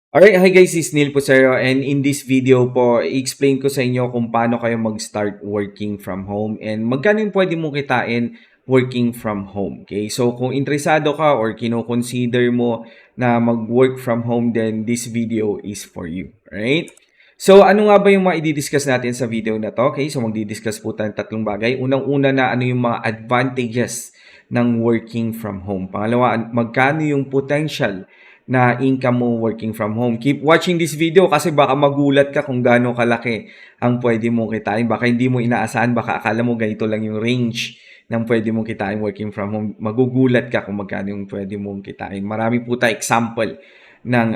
Alright, hi guys, this is Neil Pusero and in this video po, i-explain ko sa inyo kung paano kayo mag-start working from home and magkano yung pwede mong kitain working from home. Okay? So kung interesado ka or kino-consider mo na mag-work from home, then this video is for you. Alright? So ano nga ba yung mga i-discuss natin sa video na to? Okay, so magdi-discuss po tayo ng tatlong bagay. Unang-una na ano yung mga advantages ng working from home. Pangalawa, magkano yung potential na income mo working from home. Keep watching this video kasi baka magulat ka kung gaano kalaki ang pwede mong kitain. Baka hindi mo inaasahan, baka akala mo ganito lang yung range ng pwede mong kitain working from home. Magugulat ka kung magkano yung pwede mong kitain. Marami po tayo example ng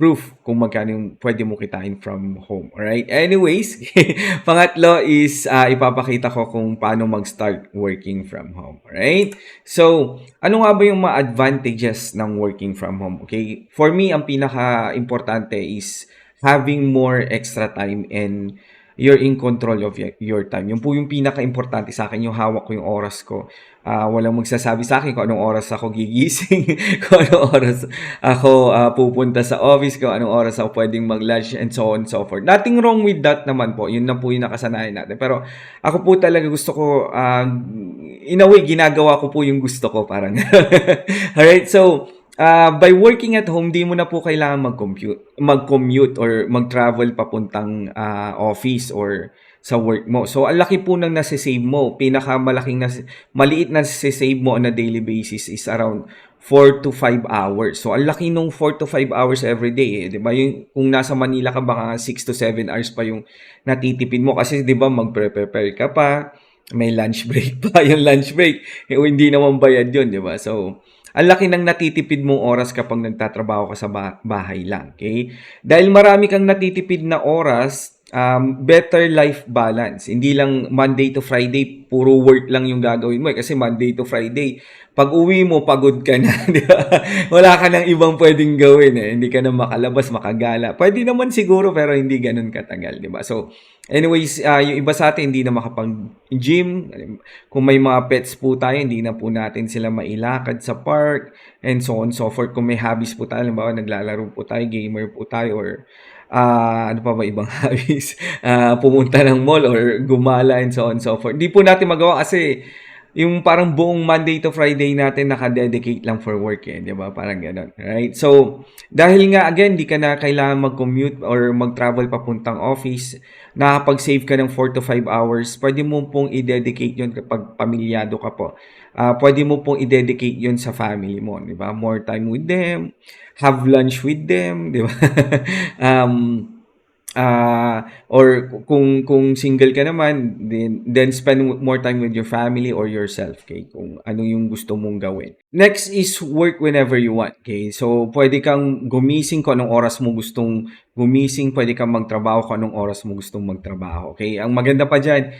proof kung magkano yung pwede mo kitain from home. Alright? Anyways, pangatlo is ipapakita ko kung paano mag-start working from home. Alright? So, ano nga ba yung mga advantages ng working from home? Okay? For me, ang pinaka-importante is having more extra time and you're in control of your time. Yung po yung pinaka-importante sa akin, yung hawak ko yung oras ko. Walang magsasabi sa akin kung anong oras ako gigising, kung anong oras ako pupunta sa office, kung anong oras ako pwedeng mag-lunch, and so on and so forth. Nothing wrong with that naman po. Yun na po yung nakasanayan natin. Pero ako po talaga gusto ko, in a way, ginagawa ko po yung gusto ko. Parang, alright, so, by working at home, di mo na po kailangan mag-commute or mag-travel papuntang office or sa work mo. So, ang laki po ng nasa-save mo. Pinakamalaking maliit na nasa-save mo on a daily basis is around 4 to 5 hours. So, ang laki nung 4 to 5 hours every day. Di ba? Yung, kung nasa Manila ka, baka 6 to 7 hours pa yung natitipid mo. Kasi di ba, mag-prepare ka pa. May lunch break pa. Yung lunch break, hindi naman bayad yun, di ba? So, ang laki ng natitipid mong oras kapag nagtatrabaho ka sa bahay lang. Okay? Dahil marami kang natitipid na oras, better life balance. Hindi lang Monday to Friday, puro work lang yung gagawin mo. Kasi Monday to Friday, pag uwi mo, pagod ka na. Di ba? Wala ka nang ibang pwedeng gawin. Hindi ka na makalabas, makagala. Pwede naman siguro, pero hindi ganun katagal. Di ba? So, anyways, yung iba sa atin, hindi na makapag-gym. Kung may mga pets po tayo, hindi na po natin sila mailakad sa park, and so on, so forth. Kung may hobbies po tayo, halimbawa, naglalaro po tayo, gamer po tayo, or ano pa ba ibang hobbies? Pumunta ng mall or gumala, and so on, so forth. Hindi po natin magawa kasi yung parang buong Monday to Friday natin naka-dedicate lang for work di ba? Parang gano'n, right? So, dahil nga again, di ka na kailangan mag-commute or mag-travel papuntang office, nakapag-save ka ng 4 to 5 hours, pwede mo pong i-dedicate yun kapag pamilyado ka po. Pwede mo pong i-dedicate yun sa family mo, di ba? More time with them, have lunch with them, di ba? um, or kung single ka naman, then spend more time with your family or yourself, okay? Kung ano yung gusto mong gawin. Next is work whenever you want, okay? So, pwede kang gumising kung anong oras mo gustong gumising, pwede kang magtrabaho kung anong oras mo gustong magtrabaho, okay? Ang maganda pa dyan,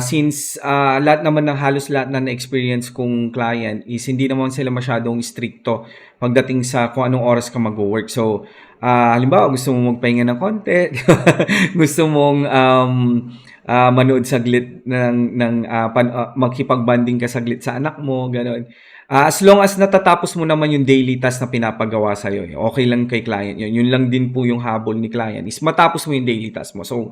since lahat naman ng halos lahat na na-experience kong client is hindi naman sila masyadong stricto pagdating sa kung anong oras ka mag-work. So, halimbawa, gusto mong magpahinga ng konti, gusto mong manood saglit makipag-bonding ka saglit sa anak mo, gano'n. As long as natatapos mo naman yung daily task na pinapagawa sa'yo, okay lang kay client yun. Yun lang din po yung habol ni client is matapos mo yung daily task mo. So,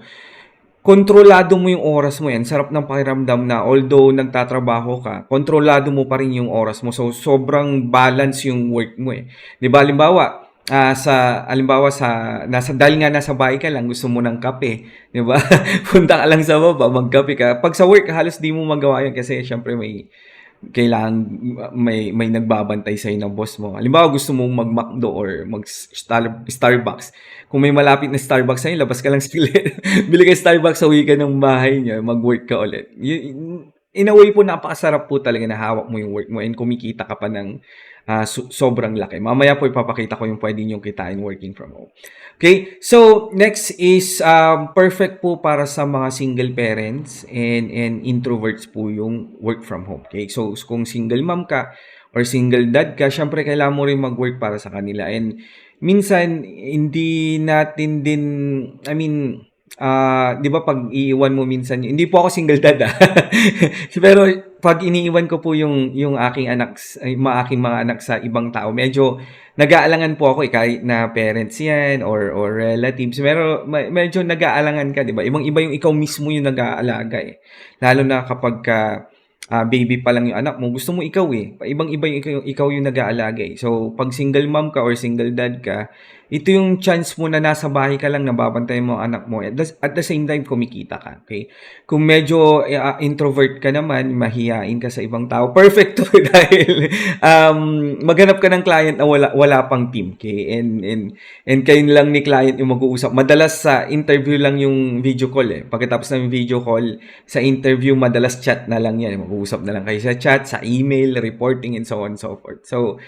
kontrolado mo yung oras mo yan. Sarap ng pakiramdam na although nagtatrabaho ka, kontrolado mo pa rin yung oras mo. So, sobrang balance yung work mo Di ba, dahil nga nasa bahay ka lang, gusto mo ng kape, di ba? Punta ka lang sa baba, magkape ka. Pag sa work, halos di mo magawa yan kasi syempre kailangan may nagbabantay sa'yo ng boss mo. Halimbawa, gusto mong mag-McDo or mag-Starbucks. Kung may malapit na Starbucks sa'yo, labas ka lang saglit. Bili ka Starbucks, uwi ka ng bahay niya, mag-work ka ulit. In a way po, napakasarap po talaga na hawak mo yung work mo and kumikita ka pa ng sobrang laki. Mamaya po ipapakita ko yung pwede niyong kitain working from home. Okay, so next is perfect po para sa mga single parents and introverts po yung work from home. Okay, so kung single mom ka or single dad ka, syempre kailangan mo rin mag-work para sa kanila. And minsan, hindi natin din, di ba pag iiwan mo minsan, hindi po ako single dad pero 'pag iniiwan ko po yung aking aking mga anak sa ibang tao, medyo nag-aalangan po ako, kahit na parents 'yan or relatives, pero medyo nag-aalangan ka, 'di ba? Ibang-iba yung ikaw mismo yung nag-aalaga, eh. Lalo na kapagka, baby pa lang yung anak mo, gusto mo ikaw, eh. Ibang-iba yung ikaw yung nag-aalaga, eh. So, 'pag single mom ka or single dad ka, ito yung chance mo na nasa bahay ka lang, nababantayan mo ang anak mo, at the same time kumikita ka, okey? Kung medyo, introvert ka naman, mahiyain ka sa ibang tao, perfect 'to dahil, maghanap ka ng client na wala pang team, okay? And kayo lang ni client yung mag-uusap. Madalas sa interview lang yung video call, eh. Pagkatapos ng video call, sa interview madalas chat na lang 'yan, mag-uusap na lang kayo sa chat, sa email, reporting, and so on and so forth. So,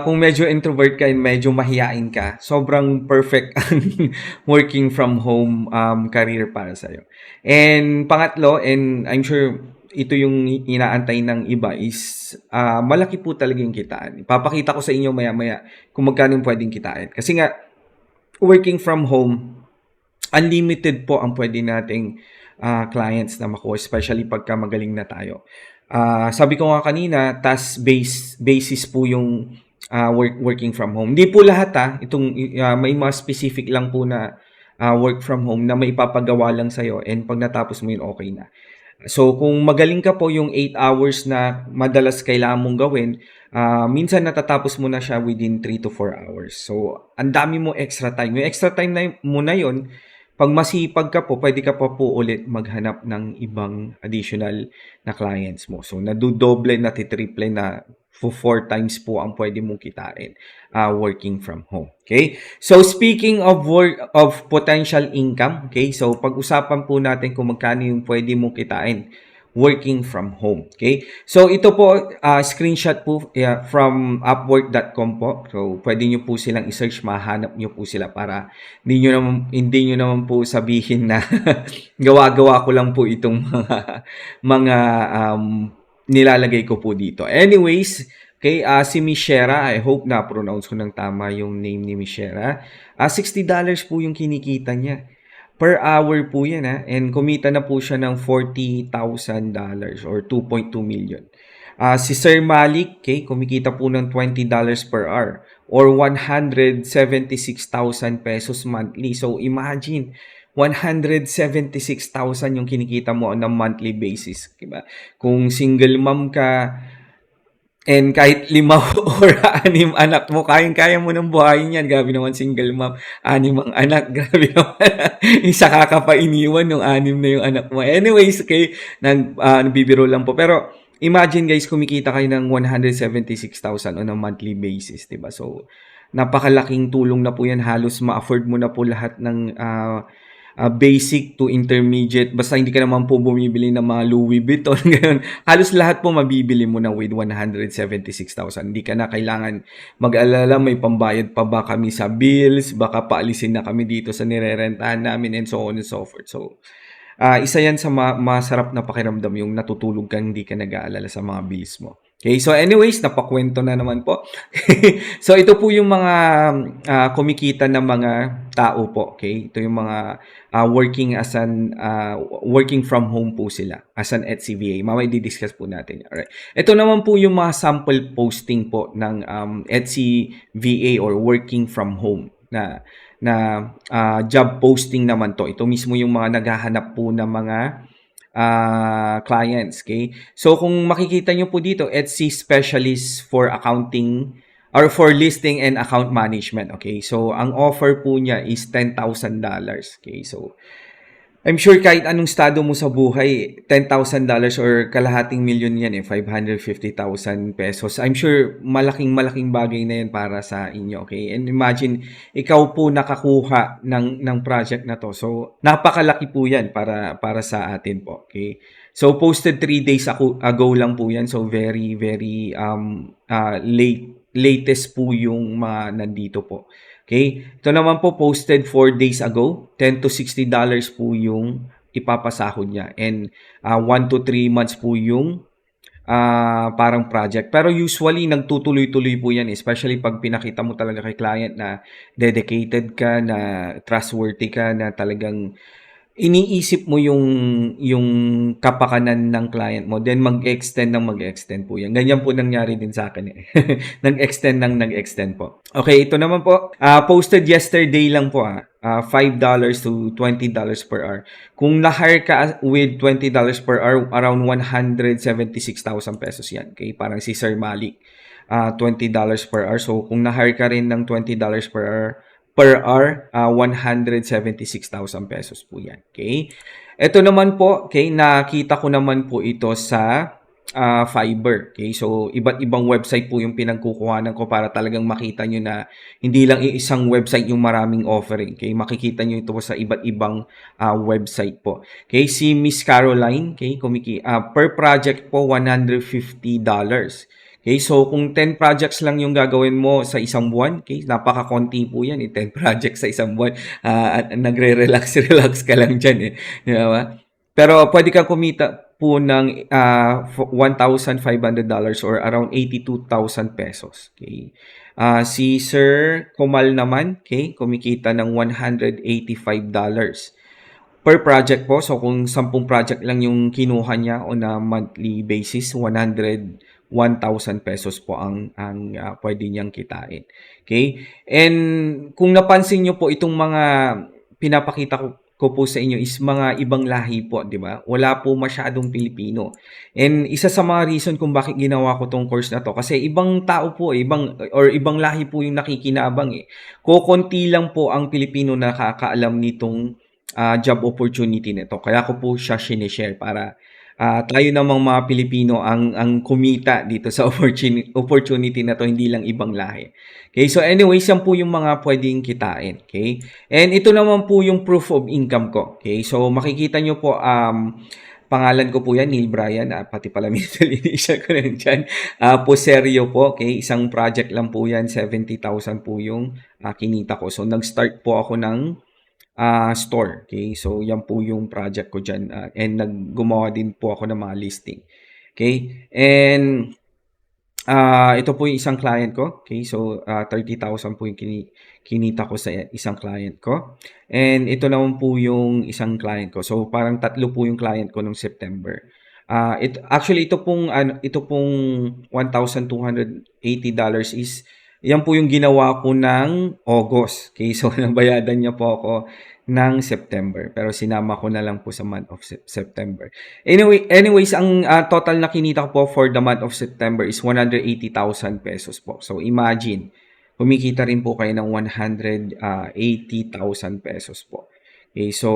kung medyo introvert ka and medyo mahiyain ka, sobrang perfect ang working from home career para sa'yo. And pangatlo, and I'm sure ito yung inaantay ng iba, is malaki po talaga yung kitaan. Ipapakita ko sa inyo maya-maya kung magkano yung pwedeng kitain. Kasi nga, working from home, unlimited po ang pwede nating clients na makuha, especially pagka magaling na tayo. Sabi ko nga kanina, basis po yung working from home. Hindi po lahat may mga specific lang po na work from home na may ipapagawa lang sa'yo, and pag natapos mo yun, okay na. So, kung magaling ka po, yung 8 hours na madalas kailangan mong gawin, minsan natatapos mo na siya within 3 to 4 hours. So, ang dami mo extra time. Yung extra time mo na yun, pag masipag ka po, pwede ka pa po ulit maghanap ng ibang additional na clients mo. So, nadudoble, natitriple na 4 times po ang pwede mong kitain working from home. Okay? So, speaking of potential income, okay? So, pag-usapan po natin kung magkano yung pwede mong kitain working from home. Okay? So, ito po, screenshot po from Upwork.com po. So, pwede nyo po silang i-search, mahanap nyo po sila para hindi nyo naman po sabihin na gawa-gawa ko lang po itong mga nilalagay ko po dito. Anyways, okay, si Mishera, I hope na pronounce ko ng tama yung name ni Mishera. $60 po yung kinikita niya. Per hour po yan, and kumita na po siya ng $40,000 or 2.2 million. Si Sir Malik, okay, kumikita po ng $20 per hour or 176,000 pesos monthly. So imagine, 176,000 yung kinikita mo on a monthly basis, diba? Kung single mom ka, and kahit 5 or 6 anak mo, kayang-kaya mo ng buhayin yan. Grabe naman single mom, 6 ang anak. Grabe naman. Isa ka pa iniwan, yung 6 na yung anak mo. Anyways, okay, nagbibiro lang po. Pero imagine guys, kumikita kayo ng 176,000 on a monthly basis, diba? So, napakalaking tulong na po yan. Halos ma-afford mo na po lahat ng basic to intermediate, basta hindi ka naman po bumibili ng mga Louis Vuitton, ganun. Halos lahat po mabibili mo na with 176,000. Hindi ka na kailangan mag-alala, may pambayad pa ba kami sa bills, baka paalisin na kami dito sa nirerentahan namin, and so on and so forth. So, isa yan sa masarap na pakiramdam, yung natutulog kang hindi ka nag-aalala sa mga bills mo. Okay, so anyways, napakwento na naman po. So ito po yung mga kumikita na mga tao po, okay? Ito yung mga working from home po sila as an Etsy VA. Mamaya di-discuss po natin. Alright. Ito naman po yung mga sample posting po ng Etsy VA or working from home na job posting naman to. Ito mismo yung mga naghahanap po ng mga clients, okay? So, kung makikita nyo po dito, Etsy Specialist for Accounting or for Listing and Account Management, okay? So, ang offer po niya is $10,000, okay? So, I'm sure kahit anong estado mo sa buhay, $10,000 or kalahating milyon yan, 550,000 pesos. I'm sure malaking bagay na yan para sa inyo, okay? And imagine, ikaw po nakakuha ng project na to. So, napakalaki po yan para sa atin po, okay? So, posted 3 days ago lang po yan. So, very latest po yung mga nandito po. Okay? Ito naman po posted 4 days ago. $10 to $60 po yung ipapasahod niya. And 1 to 3 months po yung parang project. Pero usually, nagtutuloy-tuloy po yan. Especially pag pinakita mo talaga kay client na dedicated ka, na trustworthy ka, na talagang iniisip mo yung kapakanan ng client mo, then mag-extend ng mag-extend po yan. Ganyan po nangyari din sa akin eh. Nag-extend ng nag-extend po. Okay, ito naman po. Posted yesterday lang po $5 to $20 per hour. Kung na-hire ka with $20 per hour, around 176,000 pesos yan. Okay, parang si Sir Malik. $20 per hour. So, kung na-hire ka rin ng $20 per hour, 176,000 pesos po yan. Okay? Ito naman po, okay, nakita ko naman po ito sa Fiverr. Okay? So, iba't ibang website po yung pinagkukuhanan ko para talagang makita nyo na hindi lang isang website yung maraming offering. Okay? Makikita nyo ito sa iba't ibang website po. Okay? Si Miss Caroline, okay, per project po, $150. Okay, so kung 10 projects lang yung gagawin mo sa isang buwan, okay, napaka-konti po yan 10 projects sa isang buwan. At nagre-relax ka lang dyan Di ba? Pero pwede kang kumita po ng $1,500 or around 82,000 pesos. Okay. Si Sir Komal naman, okay, kumikita ng $185 per project po. So kung 10 project lang yung kinuha niya on a monthly basis, 101,000 pesos po ang pwede niyang kitain. Okay? And kung napansin niyo po itong mga pinapakita ko po sa inyo is mga ibang lahi po, di ba? Wala po masyadong Pilipino. And isa sa mga reason kung bakit ginawa ko tong course na to kasi ibang tao po, ibang lahi po yung nakikinabang Kokonti lang po ang Pilipino na nakakaalam nitong job opportunity nito. Kaya ko po siya sinishare para tayo namang mga Pilipino ang kumita dito sa opportunity na to, hindi lang ibang lahi. Okay, so anyways, yan po yung mga pwedeng kitain. Okay, and ito naman po yung proof of income ko. Okay, so makikita nyo po, pangalan ko po yan, Neil Bryan, pati pala middle initial ko rin dyan. Poserio po, okay, isang project lang po yan, 70,000 po yung kinita ko. So nag-start po ako ng store. Okay? So, yan po yung project ko dyan. And gumawa din po ako ng mga listing. Okay? And ito po yung isang client ko. Okay? So, 30,000 po yung kinita ko sa isang client ko. And ito naman po yung isang client ko. So, parang tatlo po yung client ko nung September. Actually, ito pong $1,280 is yan po yung ginawa ko ng August. Okay, so nabayadan niya po ako ng September. Pero sinama ko na lang po sa month of September. Anyways, ang total na kinita ko po for the month of September is 180,000 pesos po. So imagine, kumikita rin po kayo ng 180,000 pesos po. Okay, so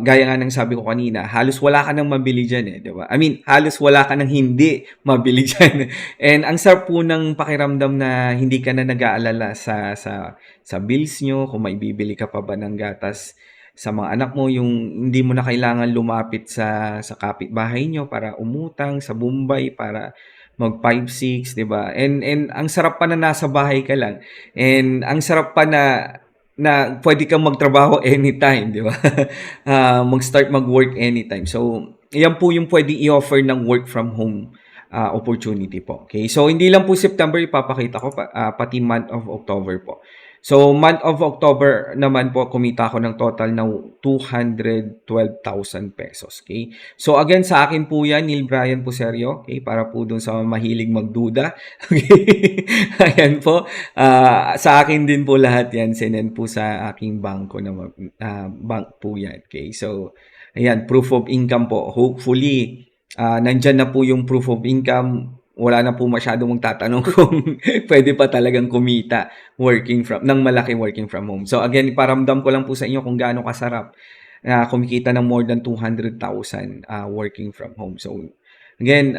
gaya nga ng sabi ko kanina, halos wala ka nang mabili dyan di ba? I mean, halos wala ka nang hindi mabili dyan. And ang sarap po ng pakiramdam na hindi ka na nag-aalala sa bills nyo, kung may bibili ka pa ba ng gatas sa mga anak mo, yung hindi mo na kailangan lumapit sa kapitbahay nyo para umutang, sa Bombay para mag 5-6, di ba? And ang sarap pa na nasa bahay ka lang. And ang sarap pa na pwede kang magtrabaho anytime, di ba? Mag-start mag-work anytime. So, yan po yung pwede i-offer ng work from home opportunity po. Okay? So, hindi lang po September ipapakita ko, pati month of October po. So, month of October naman po, kumita ako ng total na 212,000 pesos. Okay? So, again, sa akin po yan, Neil Bryan Poserio. Okay? Para po dun sa mahilig magduda. Okay? Ayan po. Sa akin din po lahat yan. Sinend po sa aking bangko na bank po yan. Okay? So, ayan, proof of income po. Hopefully, nandyan na po yung proof of income. Wala na po masyadong magtatanong kung pwede pa talagang kumita ng malaki working from home. So again, iparamdam ko lang po sa inyo kung gaano kasarap na kumikita ng more than 200,000 working from home. So again,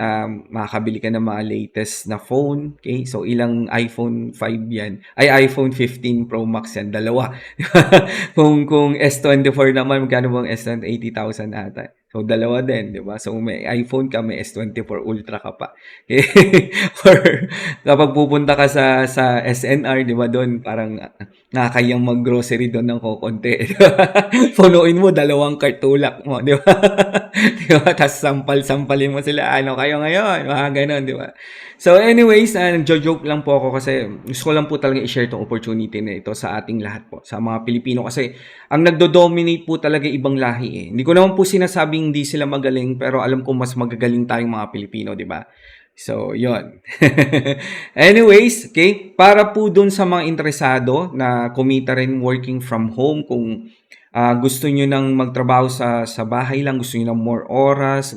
makakabili ka ng mga latest na phone. Okay? So ilang iPhone 5 yan? iPhone 15 Pro Max yan. Dalawa. kung S24 naman, magkano bang S20? 80,000 ata. So, dalawa din, 'di ba? So, may iPhone ka, may S24 Ultra ka pa. Or kapag pupunta ka sa SNR, 'di ba, doon parang nakakayang mag-grocery doon ng kokonti. Punuin mo, dalawang kartulak mo, 'di ba? 'Di ba? Tapos sampal-sampalin mo sila, ano kayo ngayon? Mga gano'n, 'di ba? So anyways, nagjo-joke lang po ako kasi gusto ko lang po talaga i-share 'tong opportunity na ito sa ating lahat po, sa mga Pilipino kasi ang nagdo-dominate po talaga ibang lahi eh. Hindi ko naman po sinasabing hindi sila magaling pero alam ko mas magagaling tayong mga Pilipino, 'di ba? So, yon. Anyways, okay, para po dun sa mga interesado na kumita rin working from home, kung gusto nyo nang magtrabaho sa bahay lang, gusto nyo ng more oras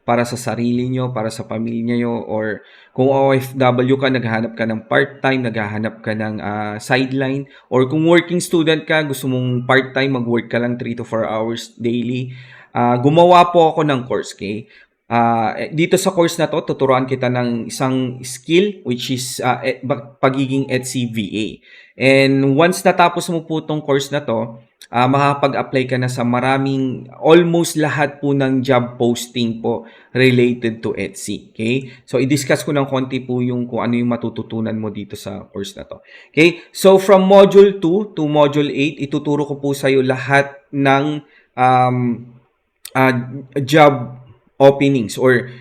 para sa sarili nyo, para sa pamilya nyo, or kung OFW ka, naghahanap ka ng part-time, naghahanap ka ng sideline, or kung working student ka, gusto mong part-time, mag-work ka lang 3 to 4 hours daily, gumawa po ako ng course, okay? Dito sa course na to, tuturuan kita ng isang skill which is pagiging Etsy VA. And once natapos mo po tong course na to, makakapag-apply ka na sa almost lahat po ng job posting po related to Etsy. Okay? So, i-discuss ko ng konti po yung kung ano yung matututunan mo dito sa course na to. Okay? So, from Module 2 to Module 8, ituturo ko po sa iyo lahat ng um, job openings or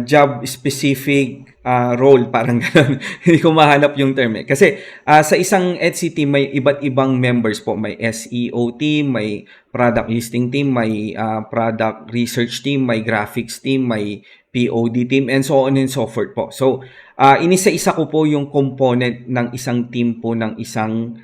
job specific role, parang gano'n. Hindi ko mahanap yung term eh. Kasi sa isang Etsy team, may iba't ibang members po. May SEO team, may product listing team, may product research team, may graphics team, may POD team, and so on and so forth po. So, inisa-isa ko po yung component ng isang team po ng isang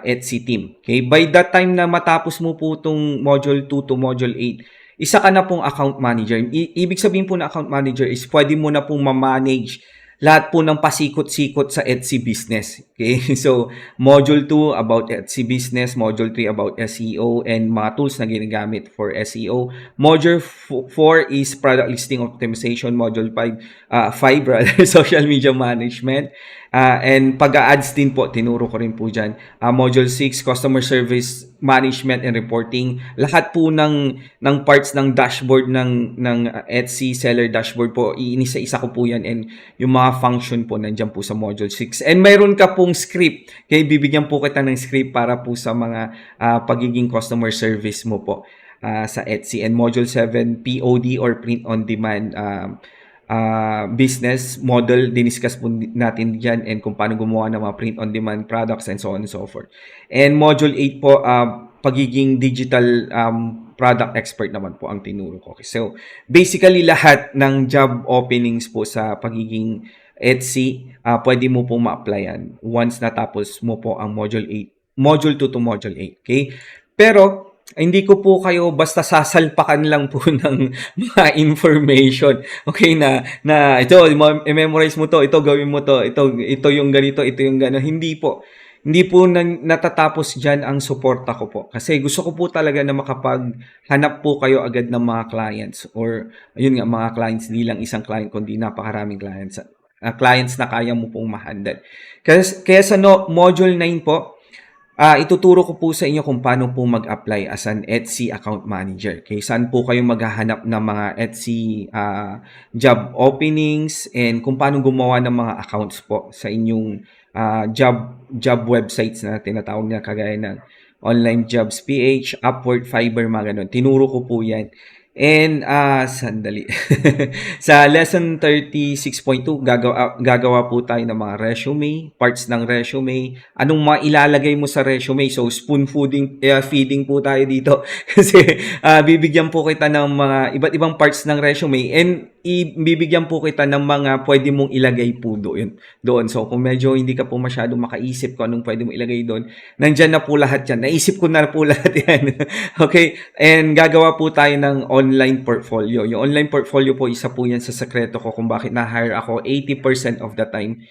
Etsy team. Okay? By that time na matapos mo po itong Module 2 to Module 8, isa ka na pong account manager. Ibig sabihin po na account manager is pwede mo na pong ma-manage lahat po ng pasikot-sikot sa Etsy business. Okay? So, Module 2 about Etsy business, Module 3 about SEO and mga tools na ginagamit for SEO. Module 4 is product listing optimization. Module 5 rather, social media management. And pag-ads din po, tinuro ko rin po dyan. Module 6, customer service management and reporting. Lahat po ng parts ng dashboard ng Etsy seller dashboard po, iinisa-isa ko po yan, and yung mga function po nandiyan po sa Module 6. And mayroon ka pong script. Okay, bibigyan po kita ng script para po sa mga pagiging customer service mo po sa Etsy. And Module 7, POD or print on demand business model, diniscuss po natin dyan, and kung paano gumawa ng mga print-on-demand products and so on and so forth. And Module 8 po, pagiging digital product expert naman po ang tinuro ko. So, basically lahat ng job openings po sa pagiging Etsy, pwede mo pong ma-applyan once natapos mo po ang Module 8, Module 2 to Module 8. Okay? Pero, hindi ko po kayo basta sasalpakan lang po ng mga information. Okay, na ito, i-memorize mo to, ito gawin mo to, ito yung ganito, ito yung gano'n. Hindi po. Hindi po natatapos dyan ang suporta ko po. Kasi gusto ko po talaga na makapaghanap po kayo agad ng mga clients, or ayun nga, mga clients, hindi lang isang client kundi napakaraming clients. Clients na kaya mo pong ma-handle. Kaya sa Module 9 po, ituturo ko po sa inyo kung paano po mag-apply as an Etsy account manager. Okay, saan po kayo maghahanap ng mga Etsy job openings, and kung paano gumawa ng mga accounts po sa inyong job websites na tinatawag na kagaya ng Online Jobs PH, Upwork, Fiverr, mga ganun. Tinuro ko po yan. And sandali. Sa lesson 36.2, gagawa po tayo ng mga resume, parts ng resume, anong mga ilalagay mo sa resume. So, spoon feeding po tayo dito. Kasi bibigyan po kita ng mga iba't ibang parts ng resume, and bibigyan po kita ng mga pwede mong ilagay po doon. So, kung medyo hindi ka po masyado makaisip kung anong pwede mong ilagay doon, nandyan na po lahat yan. Naisip ko na po lahat yan. Okay? And gagawa po tayo ng online portfolio. Yung online portfolio po, isa po yan sa sekreto ko kung bakit na-hire ako 80% of the time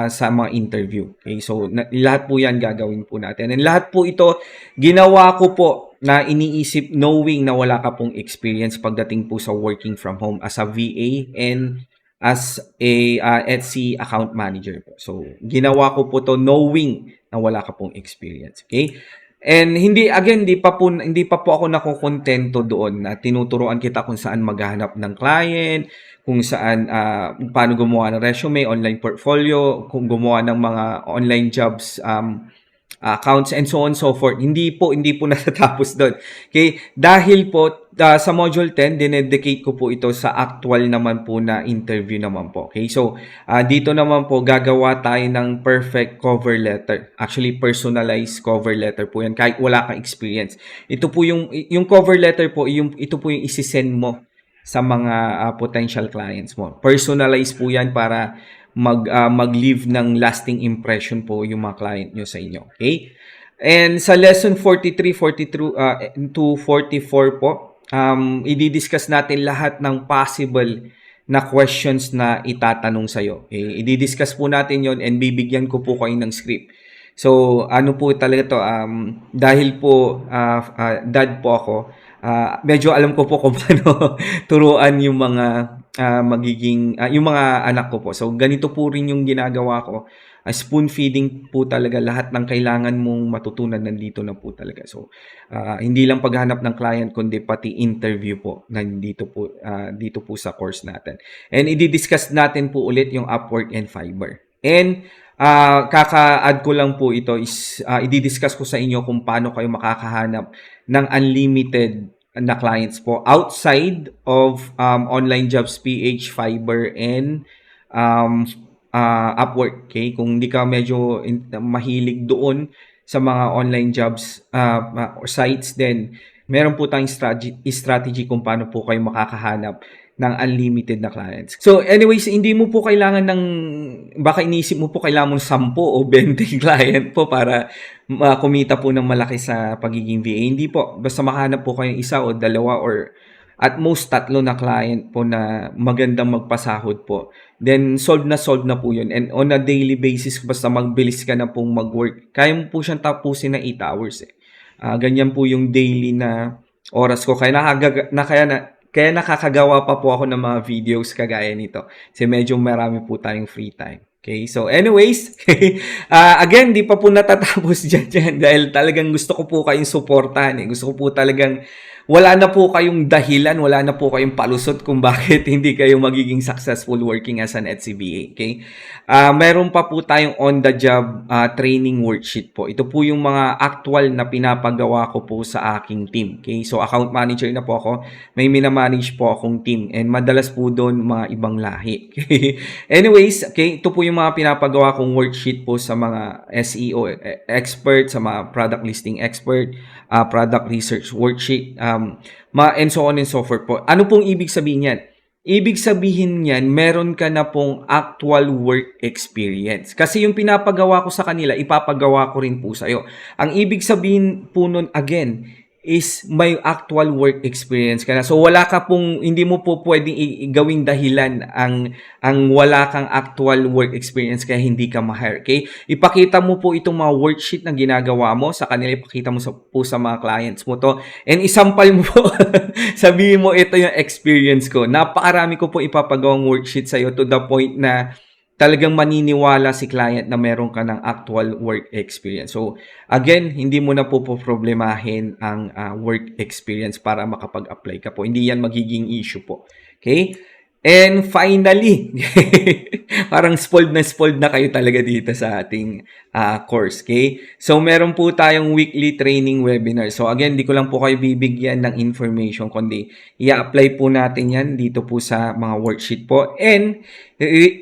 sa mga interview. Okay? So, lahat po yan gagawin po natin. And lahat po ito, ginawa ko po na iniisip knowing na wala ka pong experience pagdating po sa working from home as a VA and as a Etsy account manager po. So, ginawa ko po to knowing na wala ka pong experience. Okay? And hindi pa po ako nakokontento doon na tinuturuan kita kung saan maghahanap ng client, kung saan paano gumawa ng resume, online portfolio, kung gumawa ng mga online jobs accounts and so on and so forth. Hindi po natatapos doon. Okay? Dahil po sa module 10, dinedicate ko po ito sa actual naman po na interview naman po. Okay? So, dito naman po gagawa tayo ng perfect cover letter. Actually, personalized cover letter po yan kahit wala kang experience. Ito po yung cover letter po, ito po yung isisend mo sa mga potential clients mo. Personalized po yan para mag-leave ng lasting impression po yung mga client nyo sa inyo. Okay? And sa lesson 43, 42 to 44 po, i-discuss natin lahat ng possible na questions na itatanong sa'yo. Okay? I-discuss po natin yon and bibigyan ko po kayo ng script. So, ano po talaga to, dahil po dad po ako, medyo alam ko po kung paano turuan yung mga yung mga anak ko po. So, ganito po rin yung ginagawa ko. Spoon feeding po talaga, lahat ng kailangan mong matutunan nandito na po talaga. So, hindi lang paghanap ng client kundi pati interview po nandito po dito po sa course natin. And i-discuss natin po ulit yung Upwork and Fiverr. And kaka-add ko lang po ito is i-discuss ko sa inyo kung paano kayo makakahanap ng unlimited na clients po outside of online jobs, PH, Fiverr, and Upwork. Okay? Kung hindi ka medyo mahilig doon sa mga online jobs or sites, then meron po tayong strategy kung paano po kayo makakahanap ng unlimited na clients. So anyways, hindi mo po kailangan baka iniisip mo po kailangan mong 10 o 20 client po para kumita po ng malaki sa pagiging VA. Hindi po. Basta makahanap po kayo isa o dalawa or at most 3 na client po na magandang magpasahod po. Then solve na po yun. And on a daily basis, basta magbilis ka na pong mag-work, kaya mo po siyang tapusin na 8 hours eh. Ganyan po yung daily na oras ko. Kaya nakakagawa pa po ako ng mga videos kagaya nito. Kasi medyo marami po tayong free time. Okay, so anyways, again, di pa po natatapos dyan dahil talagang gusto ko po kayong suportahan. Gusto ko po talagang wala na po kayong dahilan, wala na po kayong palusot kung bakit hindi kayo magiging successful working as an HCBA. Okay? Meron pa po tayong on-the-job training worksheet po. Ito po yung mga actual na pinapagawa ko po sa aking team. Okay? So, account manager na po ako. May minamanage po akong team. And madalas po doon mga ibang lahi. Okay? Anyways, okay, ito po yung mga pinapagawa kong worksheet po sa mga SEO expert, sa mga product listing expert, product research worksheet, and so on and so forth po. Ano pong ibig sabihin yan? Ibig sabihin niyan, meron ka na pong actual work experience. Kasi yung pinapagawa ko sa kanila, ipapagawa ko rin po sa'yo. Ang ibig sabihin po nun, again, is may actual work experience ka na. So wala ka pong, hindi mo po pwedeng gawing dahilan ang wala kang actual work experience kaya hindi ka ma-hire. Okay? Ipakita mo po itong mga worksheet na ginagawa mo sa kanila, ipakita mo po sa mga clients mo to. And isampal mo po, sabihin mo ito yung experience ko. Napakarami ko po ipapagawang worksheet sa'yo to the point na talagang maniniwala si client na meron ka ng actual work experience. So, again, hindi mo na po problemahin ang work experience para makapag-apply ka po. Hindi yan magiging issue po. Okay? And finally, parang spoiled na kayo talaga dito sa ating course. Okay? So, meron po tayong weekly training webinar. So, again, di ko lang po kayo bibigyan ng information, kundi i-apply po natin yan dito po sa mga worksheet po. And,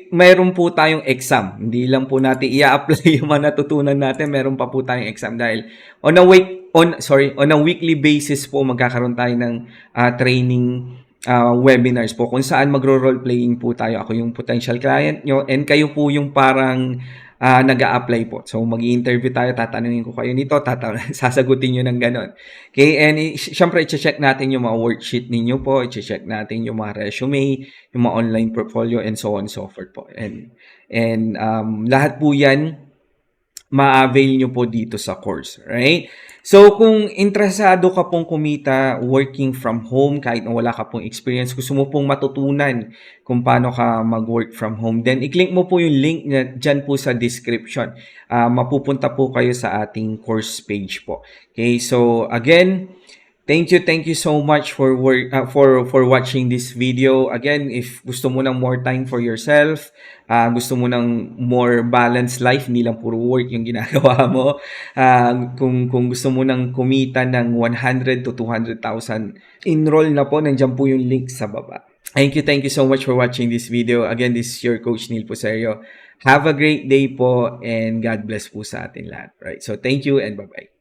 meron po tayong exam. Hindi lang po natin i-apply yung mga natutunan natin. Meron pa po tayong exam dahil on a weekly basis po magkakaroon tayo ng training webinars po kung saan magro-role playing po tayo. Ako yung potential client nyo and kayo po yung parang nag-a-apply po. So, mag-i-interview tayo, tatanungin ko kayo nito, sasagutin nyo ng ganon. Okay, and syempre, i-check natin yung mga worksheet ninyo po, i-check natin yung mga resume, yung mga online portfolio, and so on and so forth po. And lahat po yan, ma-avail nyo po dito sa course, right? So, kung interesado ka pong kumita working from home kahit na wala ka pong experience, gusto mo pong matutunan kung paano ka mag-work from home, then i-click mo po yung link na dyan po sa description. Mapupunta po kayo sa ating course page po. Okay, so again, thank you so much for for watching this video. Again, if gusto mo ng more time for yourself, gusto mo ng more balanced life, hindi lang puro work yung ginagawa mo. Kung gusto mo ng kumita ng 100 to 200,000, enroll na po, nandiyan po yung link sa baba. Thank you so much for watching this video. Again, this is your coach Neil Puserio. Have a great day po and God bless po sa atin lahat. Right? So thank you and bye-bye.